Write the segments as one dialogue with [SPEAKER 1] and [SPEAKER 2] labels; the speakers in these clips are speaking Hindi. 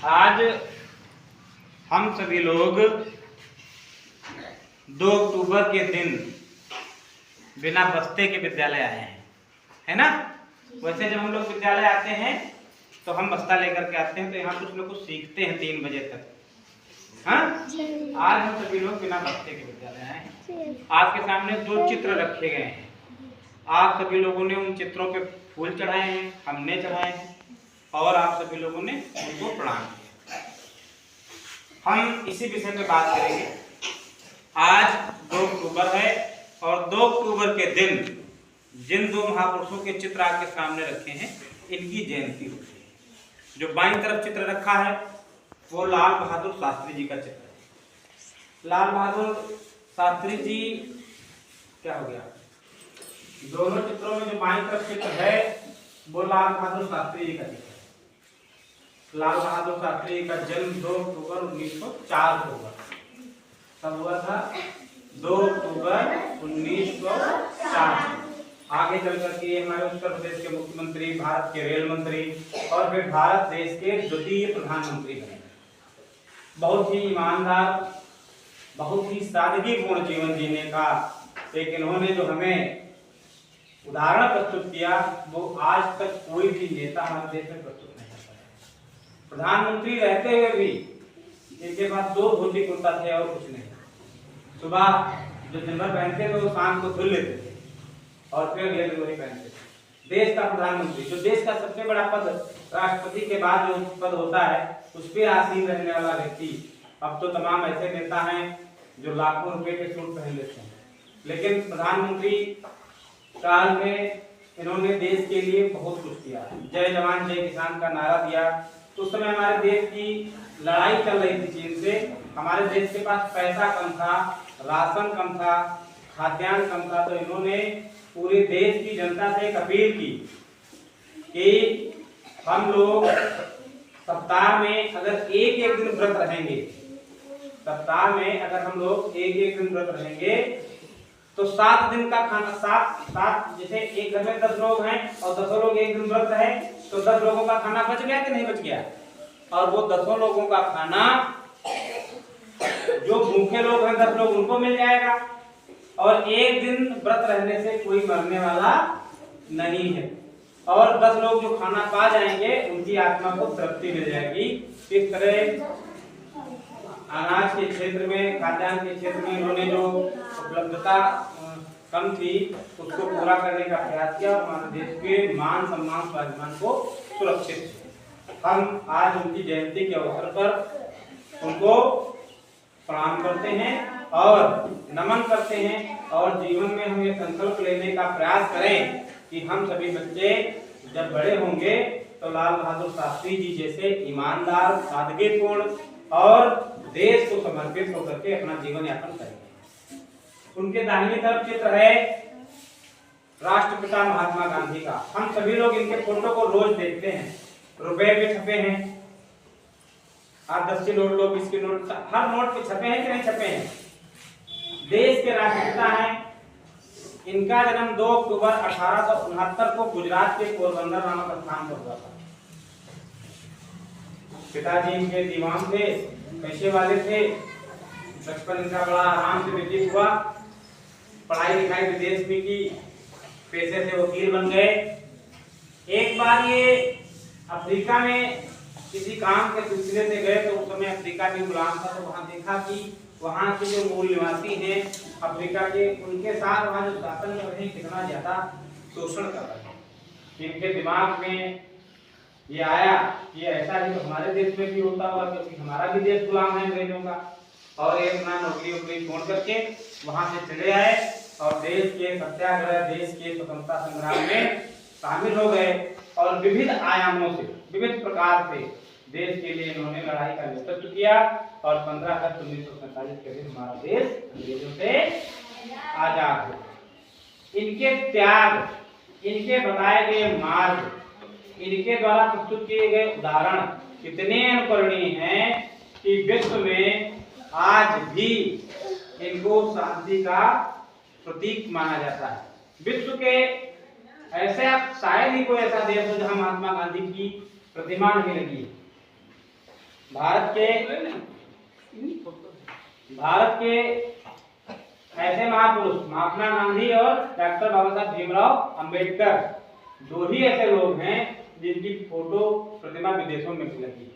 [SPEAKER 1] आज हम सभी लोग 2 अक्टूबर के दिन बिना बस्ते के विद्यालय आए हैं, है ना। वैसे जब हम लोग विद्यालय आते हैं तो हम बस्ता लेकर के आते हैं, तो यहाँ कुछ लोग कुछ सीखते हैं 3 बजे तक। हाँ, आज हम सभी लोग बिना बस्ते के विद्यालय आए हैं। आपके सामने 2 चित्र रखे गए हैं। आप सभी लोगों ने उन चित्रों पे फूल चढ़ाए हैं, हमने चढ़ाए हैं, और आप सभी लोगों ने उनको प्रणाम किया। हम इसी विषय पे बात करेंगे। आज 2 अक्टूबर है और 2 अक्टूबर के दिन जिन 2 महापुरुषों के चित्र आपके सामने रखे हैं, इनकी जयंती होती है। जो बाईं तरफ चित्र रखा है वो लाल बहादुर शास्त्री जी का चित्र है। लाल बहादुर शास्त्री जी क्या हो गया, दोनों चित्रों में जो बाईं तरफ चित्र है वो लाल बहादुर शास्त्री जी का चित्र है। लाल बहादुर शास्त्री जी का जन्म 2 अक्टूबर 1904 को हुआ। कब हुआ था? 2 अक्टूबर 1904। आगे चल करके हमारे उत्तर प्रदेश के मुख्यमंत्री, भारत के रेल मंत्री और फिर भारत देश के द्वितीय प्रधानमंत्री बने। बहुत ही ईमानदार, बहुत ही सादगीपूर्ण जीवन जीने का एक इन्होंने जो हमें उदाहरण प्रस्तुत किया, वो आज तक कोई भी नेता हमारे देश में प्रस्तुत नहीं कर पाया। प्रधानमंत्री रहते हुए भी इनके पास 2 धोती कुर्ता थे और कुछ नहीं। सुबह जो दिन भर पहनते थे वो शाम को धुल लेते थे और फिर अगले दिन वही पहनते थे। देश का प्रधानमंत्री, जो देश का सबसे बड़ा पद, राष्ट्रपति के बाद जो पद होता है उस पर आसीन रहने वाला व्यक्ति, अब तो तमाम ऐसे नेता हैं जो लाखों रुपए के सूट पहन लेते हैं, लेकिन प्रधानमंत्री काल में इन्होंने देश के लिए बहुत कुछ किया। जय जवान जय किसान का नारा दिया। उस समय हमारे देश की लड़ाई चल रही थी चीन से। हमारे देश के पास पैसा कम था, राशन कम था, खाद्यान्न कम था, तो इन्होंने पूरे देश की जनता से एक अपील की कि हम लोग सप्ताह में अगर एक दिन व्रत रहेंगे, सप्ताह में अगर हम लोग एक दिन व्रत रहेंगे तो 7 दिन का खाना, 7 जैसे एक घर में 10 लोग हैं और 10 लोग एक दिन व्रत रहे तो 10 लोगों का खाना बच गया कि नहीं बच गया? और वो 10 लोगों का खाना जो भूखे लोग हैं 10 लोग उनको मिल जाएगा, और एक दिन व्रत रहने से कोई मरने वाला नहीं है, और 10 लोग जो खाना पा जाएंगे उनकी आत्मा को तृप्ति मिल जाएगी। इस तरह अनाज के क्षेत्र में, खाद्यान्न के क्षेत्र में इन्होंने जो उपलब्धता कम थी उसको पूरा करने का प्रयास किया और हमारे देश के मान सम्मान स्वाभिमान को सुरक्षित किया। हम आज उनकी जयंती के अवसर पर उनको प्रणाम करते हैं और नमन करते हैं, और जीवन में हम ये संकल्प लेने का प्रयास करें कि हम सभी बच्चे जब बड़े होंगे तो लाल बहादुर शास्त्री जी जैसे ईमानदार, सादगीपूर्ण और देश को समर्पित होकर के अपना जीवन यापन करेंगे। उनके दाहिनी तरफ चित्र है राष्ट्रपिता महात्मा गांधी का। हम सभी लोग इनके फोटो को रोज देखते हैं, रुपए पे छपे हैं, आप 10 के नोट लो, 20 के नोट, हर नोट पे छपे हैं कि नहीं छपे हैं? देश के राष्ट्रपिता हैं। इनका जन्म 2 अक्टूबर 1869 को गुजरात के पोरबंदर नामक स्थान पर हुआ था। पिताजी इनके दीवान थे, पैसे वाले थे। बचपन इनका बड़ा आराम से व्यतीत हुआ। पढ़ाई लिखाई विदेश में की, पैसे से वकील बन गए। एक बार ये अफ्रीका में किसी काम के सिलसिले से गए, तो उस समय अफ्रीका भी गुलाम था, तो वहां देखा कि वहां के जो मूल निवासी हैं अफ्रीका के, उनके साथ वहां जो शासन में रहे कितना ज्यादा शोषण कर रहे हैं। इनके दिमाग में ये आया कि ऐसा ही तो हमारे देश में भी होता होगा, क्योंकि हमारा भी देश गुलाम है अंग्रेजों का। और एक अपना नौकरी वोकरी छोड़ करके वहां से चले आए और देश के सत्याग्रह, देश के स्वतंत्रता संग्राम में शामिल हो गए, और विविध आयामों से, विविध प्रकार से देश के लिए इन्होंने लड़ाई का नेतृत्व किया। और 15 अगस्त 1947 के दिन हमारा देश अंग्रेजों से आजाद हुआ। इनके त्याग, इनके बताए गए मार्ग, इनके द्वारा प्रस्तुत किए गए उदाहरण कितने अनुकरणीय हैं कि विश्व में आज भी इनको शांति का प्रतीक माना जाता है। विश्व के ऐसे शायद ही कोई ऐसा देश हो जहां महात्मा गांधी की प्रतिमा नहीं लगी है। भारत के ऐसे महापुरुष महात्मा गांधी और डॉक्टर बाबा साहब भीमराव अंबेडकर दो ही ऐसे लोग हैं जिनकी फोटो प्रतिमा विदेशों में भी लगी।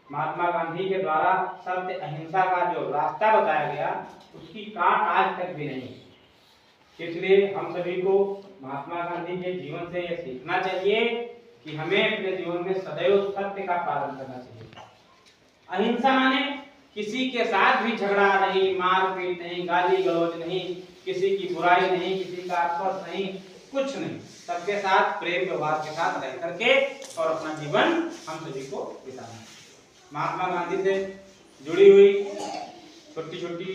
[SPEAKER 1] महात्मा गांधी के द्वारा सत्य अहिंसा का जो रास्ता बताया गया उसकी काट आज तक भी नहीं। इसलिए हम सभी को महात्मा गांधी के जीवन से यह सीखना चाहिए कि हमें अपने जीवन में सदैव सत्य का पालन करना चाहिए। अहिंसा माने किसी के साथ भी झगड़ा नहीं, मारपीट नहीं, गाली गलौज नहीं, किसी की बुराई नहीं, किसी का अपमान नहीं, कुछ नहीं, सबके साथ प्रेम व्यवहार के साथ रह करके और अपना जीवन हम सभी को बिताना। महात्मा गांधी से जुड़ी हुई छोटी छोटी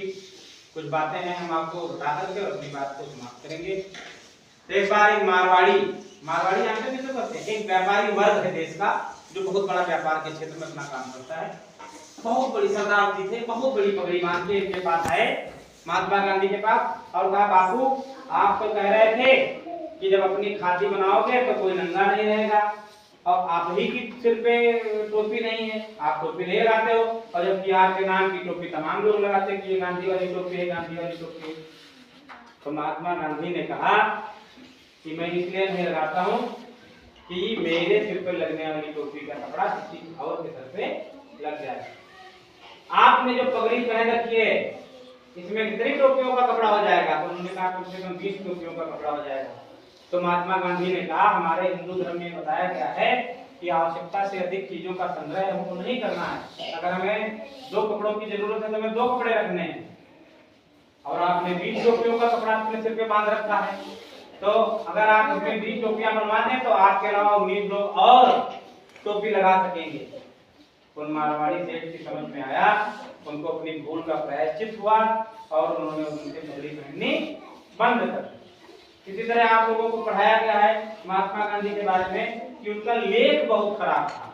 [SPEAKER 1] कुछ बातें हैं, हम आपको बता करके और अपनी बात को समाप्त करेंगे। तो एक बार एक मारवाड़ी यहाँ पे किसे कहते हैं, एक व्यापारी वर्ग है देश का जो बहुत बड़ा व्यापार के क्षेत्र में अपना काम करता है। बहुत बड़ी शताब्दी थे, बहुत बड़ी पगड़ी मान के इनके पास आए महात्मा गांधी के पास और कहा, बापू आप तो कह रहे थे कि जब अपनी खादी बनाओगे तो कोई नंगा नहीं रहेगा, और आप ही की सिर पे टोपी नहीं है, आप टोपी नहीं लगाते हो, और जबकि आपके नाम की टोपी तमाम लोग लगाते हैं कि ये गांधी वाली टोपी है, गांधी वाली टोपी है। तो महात्मा गांधी ने कहा कि मैं इसलिए नहीं लगाता हूँ कि मेरे सिर पर लगने वाली टोपी का कपड़ा किसी और के सर पे लग जाए। आपने जो पगड़ी पहन रखी है इसमें कितनी टोपियों का कपड़ा हो जाएगा? तो उन्होंने कहा कम से कम 20 टोपियों का कपड़ा हो जाएगा। तो महात्मा गांधी ने कहा, हमारे हिंदू धर्म में बताया गया है कि आवश्यकता से अधिक चीजों का संग्रह हमको नहीं करना है। अगर हमें 2 कपड़ों की जरूरत है तो हमें 2 कपड़े रखने हैं, और आपने 20 टोपियों का कपड़ा अपने सिर पे बांध रखा है, तो अगर आप इसमें 20 टोपियां बनवा दें तो आपके अलावा 19 लोग और टोपी लगा सकेंगे। उन मारवाड़ी सेठ की समझ में आया, उनको अपनी भूल का प्रायश्चित हुआ और उन्होंने उनसे पगड़ी पहननी बंद कर दी। इसी तरह आप लोगों को पढ़ाया गया है महात्मा गांधी के बारे में कि उनका लेख बहुत खराब था,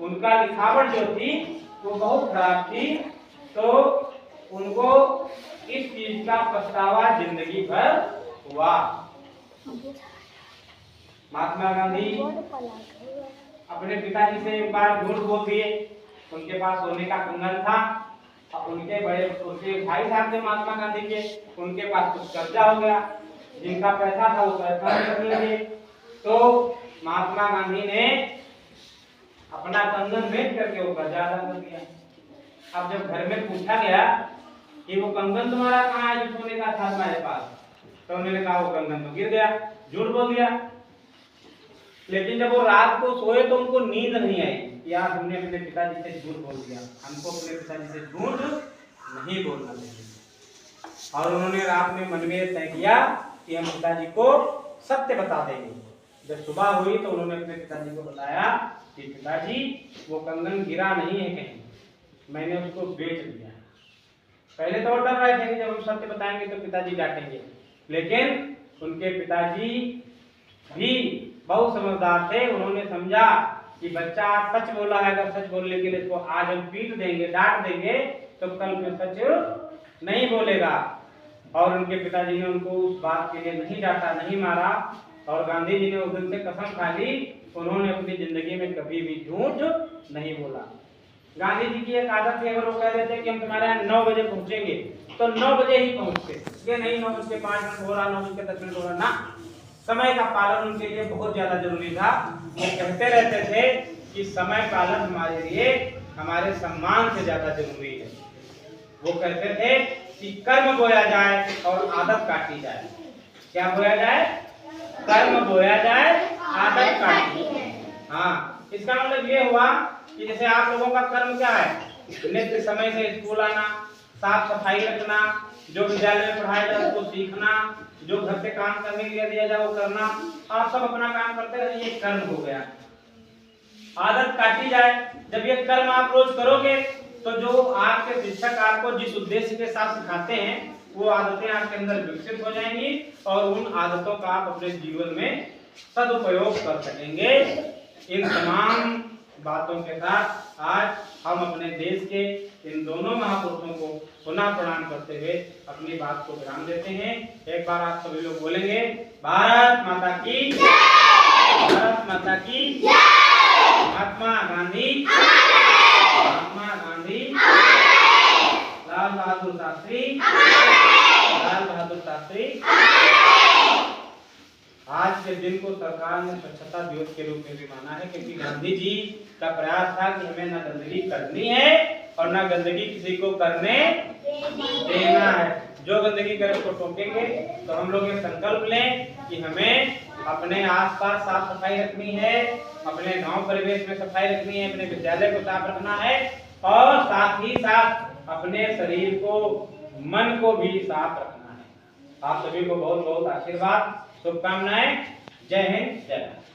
[SPEAKER 1] उनका लिखावट जो थी वो बहुत खराब थी, तो उनको इस चीज का पछतावा जिंदगी भर हुआ। महात्मा गांधी अपने पिताजी से एक बार झूठ बोल दिए, उनके पास सोने का कंगन था, और उनके भाई साहब थे महात्मा गांधी के, उनके पास कुछ कर्जा हो गया, जिनका पैसा था वो पैसा कर लिए। तो महात्मा गांधी ने अपना कंगन बेच करके वो कर्जा अदा कर दिया। अब जब घर में पूछा गया कि वो कंगन तुम्हारा कहाँ है जो सोने का था तुम्हारे पास, तो उन्होंने कहा वो कंगन तो गिर गया, झूठ बोल दिया। लेकिन जब वो रात को सोए तो उनको नींद नहीं आई, यार हमने अपने पिताजी से झूठ बोल दिया, हमको अपने पिताजी से झूठ नहीं बोलना चाहिए। और उन्होंने रात में मन में तय किया कि हम पिताजी को सत्य बता देंगे। जब सुबह हुई तो उन्होंने अपने पिताजी को बताया कि पिताजी वो कंगन गिरा नहीं है कहीं, मैंने उसको बेच दिया। पहले तो डर रहे थे कि जब हम सत्य बताएंगे तो पिताजी डांटेंगे, लेकिन उनके पिताजी भी बहुत समझदार थे। उन्होंने समझा कि बच्चा सच बोला है, अगर सच बोलने के लिए इसको आज हम पीट देंगे, डांट देंगे, तो कल फिर सच नहीं बोलेगा। और उनके पिताजी ने उनको उस बात के लिए नहीं डांटा, नहीं मारा, और गांधी जी ने उस दिन से कसम खा ली, उन्होंने अपनी जिंदगी में कभी भी झूठ नहीं बोला। गांधी जी की एक आदत थी, अगर वो कह रहे थे कि हम तुम्हारे यहाँ 9 बजे पहुंचेंगे तो 9 बजे ही पहुंचते, ये नहीं 9:05 हो रहा, 9:10 हो रहा, ना, समय का पालन उनके लिए बहुत ज्यादा जरूरी था। वो कहते रहते थे कि समय पालन हमारे लिए हमारे सम्मान से ज्यादा जरूरी है। वो कहते थे कि कर्म बोया जाए और आदत काटी जाए। क्या बोया जाए? कर्म बोया जाए, आदत काटी। हाँ, इसका मतलब ये हुआ कि जैसे आप लोगों का कर्म क्या है? नित्य समय से स्कूल आना, साफ सफाई रखना, जो विद्यालय में पढ़ाया जाए उसको सीखना, जो घर से काम करने के लिए दिया जाए वो करना, आप सब अपना काम करते रहे, ये कर्म हो गया। आदत काटी जाए, जब ये कर्म आप रोज करोगे तो जो आपके शिक्षक आपको जिस उद्देश्य के साथ सिखाते हैं वो आदतें आपके अंदर विकसित हो जाएंगी और उन आदतों का आप अपने जीवन में सदुपयोग कर सकेंगे। इन तमाम बातों के साथ आज हम अपने देश के इन दोनों महापुरुषों को पुनः प्रणाम करते हुए अपनी बात को विराम देते हैं। एक बार आप सभी लोग बोलेंगे, भारत माता की जय, भारत माता की जय, महात्मा गांधी बहादुर शास्त्री, लाल बहादुर शास्त्री। आज के दिन को सरकार ने स्वच्छता दिवस के रूप में भी माना है, क्योंकि गांधी जी का प्रयास था कि हमें ना गंदगी करनी है और ना गंदगी किसी को करने देना है। जो गंदगी करे उसको टोकेंगे। तो हम लोग ये संकल्प लें कि हमें अपने आसपास साफ सफाई रखनी है, अपने गांव परिवेश में सफाई रखनी है, अपने विद्यालय को साफ रखना है और साथ ही साथ अपने शरीर को, मन को भी साफ रखना है। आप सभी को बहुत बहुत आशीर्वाद, शुभकामनाएं। जय हिंद, जय भारत।